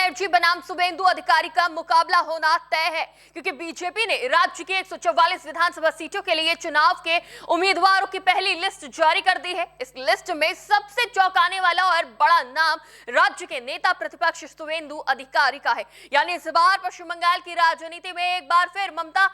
बनर्जी बनाम शुवेंदु अधिकारी का मुकाबला होना तय है, क्योंकि बीजेपी ने राज्य की 144 विधानसभा सीटों के लिए चुनाव के उम्मीदवारों की पहली लिस्ट जारी कर दी है। इस लिस्ट में सबसे चौंकाने वाला और बड़ा नाम राज्य के नेता प्रतिपक्ष शुवेंदु अधिकारी का है। यानी इस बार पश्चिम बंगाल की राजनीति में एक बार फिर ममता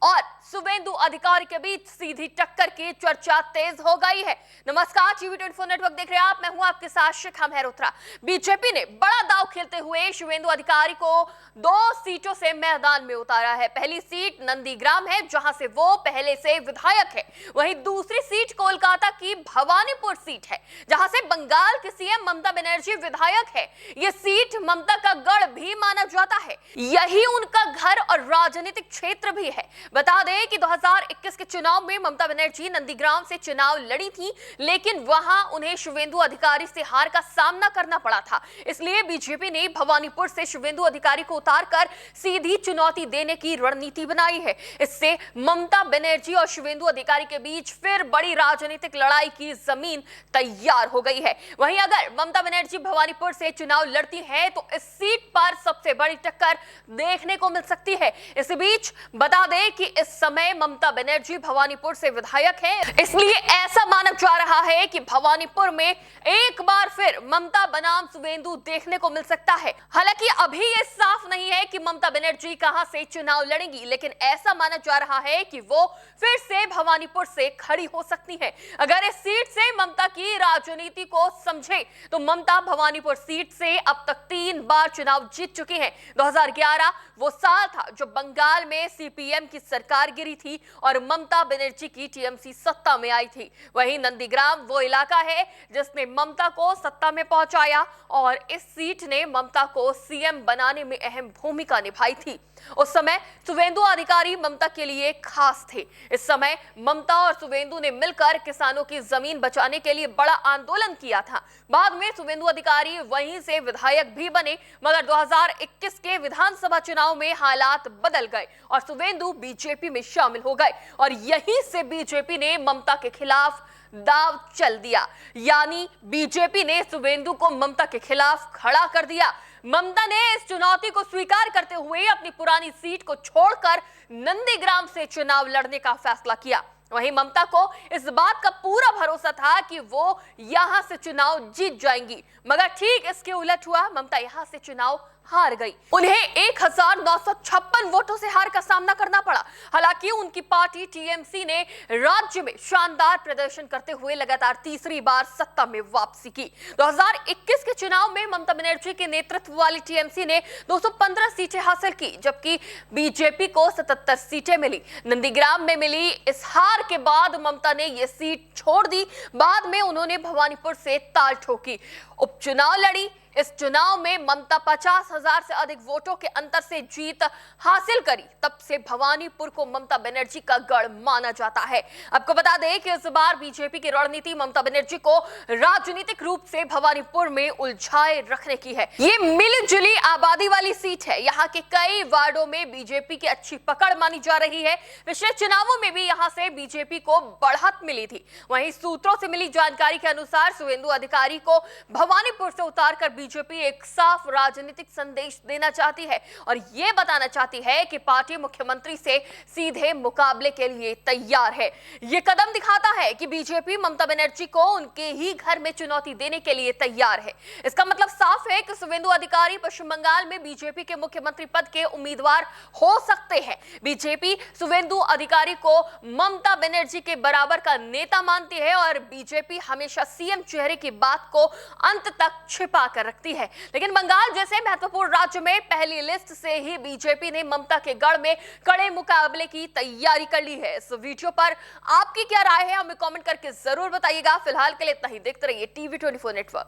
और शुवेंदु अधिकारी के बीच सीधी टक्कर की चर्चा तेज हो गई है। नमस्कार, टीवी 24 नेटवर्क देख रहे हैं आप, मैं हूं आपके साथ शिखा मेहरोत्रा। बीजेपी ने बड़ा दांव खेलते हुए शुवेंदु अधिकारी को 2 सीटों से मैदान में उतारा है। पहली सीट नंदीग्राम है, जहां से वो पहले से विधायक है। वहीं दूसरी सीट कोलकाता की भवानीपुर सीट है, जहां से बंगाल की सीएम ममता बनर्जी विधायक है। ये सीट ममता का गढ़ भी माना जाता है, यही उनका घर और राजनीतिक क्षेत्र भी है। बता दें कि 2021 के चुनाव में ममता बनर्जी नंदीग्राम से चुनाव लड़ी थी, लेकिन वहां उन्हें शुवेंदु अधिकारी से हार का सामना करना पड़ा था। इसलिए बीजेपी ने भवानीपुर से शुवेंदु अधिकारी को उतारकर सीधी चुनौती देने की रणनीति बनाई है। इससे ममता बनर्जी और शुवेंदु अधिकारी के बीच फिर बड़ी राजनीतिक लड़ाई की जमीन तैयार हो गई है। वहीं अगर ममता बनर्जी भवानीपुर से चुनाव लड़ती है तो इस सीट पर सबसे बड़ी टक्कर देखने को मिल सकती है। इस बीच बता दें कि इस समय ममता बनर्जी भवानीपुर से विधायक है, इसलिए ऐसा माना जा रहा है कि भवानीपुर में एक बार फिर ममता बनाम शुवेंदु देखने को मिल सकता है। हालांकि अभी ये साफ नहीं है कि ममता बनर्जी कहां से चुनाव लड़ेंगी, लेकिन ऐसा माना जा रहा है कि वो फिर से भवानीपुर से खड़ी हो सकती है। अगर इस सीट से ममता की राजनीति को समझे तो ममता भवानीपुर सीट से अब तक 3 बार चुनाव जीत चुकी है। 2011 वो साल था जब बंगाल में सीपीएम की सरकार गिरी थी और ममता बनर्जी की टीएमसी सत्ता में आई थी। वहीं नंदीग्राम वो इलाका है जिसने ममता को सत्ता में पहुंचाया और इस सीट ने ममता को सीएम बनाने में अहम भूमिका निभाई थी। उस समय शुवेंदु अधिकारी ममता के लिए खास थे। इस समय ममता और शुवेंदु ने मिलकर किसानों की जमीन बचाने के लिए बड़ा आंदोलन किया था। बाद में शुवेंदु अधिकारी वहीं से विधायक भी बने, मगर 2021 के विधानसभा चुनाव में हालात बदल गए और शुवेंदु बीजेपी में शामिल हो गए और यहीं से बीजेपी ने ममता के खिलाफ दांव चल दिया। यानी बीजेपी ने शुवेंदु को ममता के खिलाफ खड़ा कर दिया। ममता ने इस चुनौती को स्वीकार करते हुए अपनी पुरानी सीट को छोड़कर नंदीग्राम से चुनाव लड़ने का फैसला किया। वहीं ममता को इस बात का पूरा भरोसा था कि वो यहां से चुनाव जीत जाएंगी, मगर ठीक इसके उलट हुआ। ममता यहां से चुनाव हार गई। उन्हें 1956 वोटों से हार का सामना करना पड़ा। हालांकि उनकी पार्टी टीएमसी ने राज्य में शानदार प्रदर्शन करते हुए लगातार तीसरी बार सत्ता में वापसी की। 2021 के चुनाव में ममता बनर्जी के नेतृत्व वाली टीएमसी ने 215 सीटें हासिल की, जबकि बीजेपी को 77 सीटें मिली। नंदीग्राम में मिली इस हार के बाद ममता ने यह सीट छोड़ दी। बाद में उन्होंने भवानीपुर से ताल ठोकी, उपचुनाव लड़ी। इस चुनाव में ममता 50,000 से अधिक वोटों के अंतर से जीत हासिल करी। तब से भवानीपुर को ममता बनर्जी का गढ़ माना जाता है। आपको बता दें कि इस बार बीजेपी की रणनीति ममता बनर्जी को राजनीतिक रूप से भवानीपुर में उलझाए रखने की है। ये मिली-जुली आबादी वाली सीट है। यहाँ के कई वार्डों में बीजेपी की अच्छी पकड़ मानी जा रही है। पिछले चुनावों में भी यहाँ से बीजेपी को बढ़त मिली थी। वहीं सूत्रों से मिली जानकारी के अनुसार शुवेंदु अधिकारी को भवानीपुर से उतारकर बीजेपी एक साफ राजनीतिक संदेश देना चाहती है और यह बताना चाहती है कि पार्टी मुख्यमंत्री से सीधे मुकाबले के लिए तैयार है। यह कदम दिखाता है कि बीजेपी ममता बनर्जी को उनके ही घर में चुनौती देने के लिए तैयार है। इसका मतलब साफ है कि शुवेंदु अधिकारी पश्चिम बंगाल में बीजेपी के मुख्यमंत्री पद के उम्मीदवार हो सकते हैं। बीजेपी शुवेंदु अधिकारी को ममता बनर्जी के बराबर का नेता मानती है और बीजेपी हमेशा सीएम चेहरे की बात को अंत तक छिपा कर रखती है। लेकिन बंगाल जैसे महत्वपूर्ण राज्य में पहली लिस्ट से ही बीजेपी ने ममता के गढ़ में कड़े मुकाबले की तैयारी कर ली है। इस वीडियो पर आपकी क्या राय है, हमें कमेंट करके जरूर बताइएगा। फिलहाल के लिए इतना ही। देखते रहिए टीवी 24 नेटवर्क।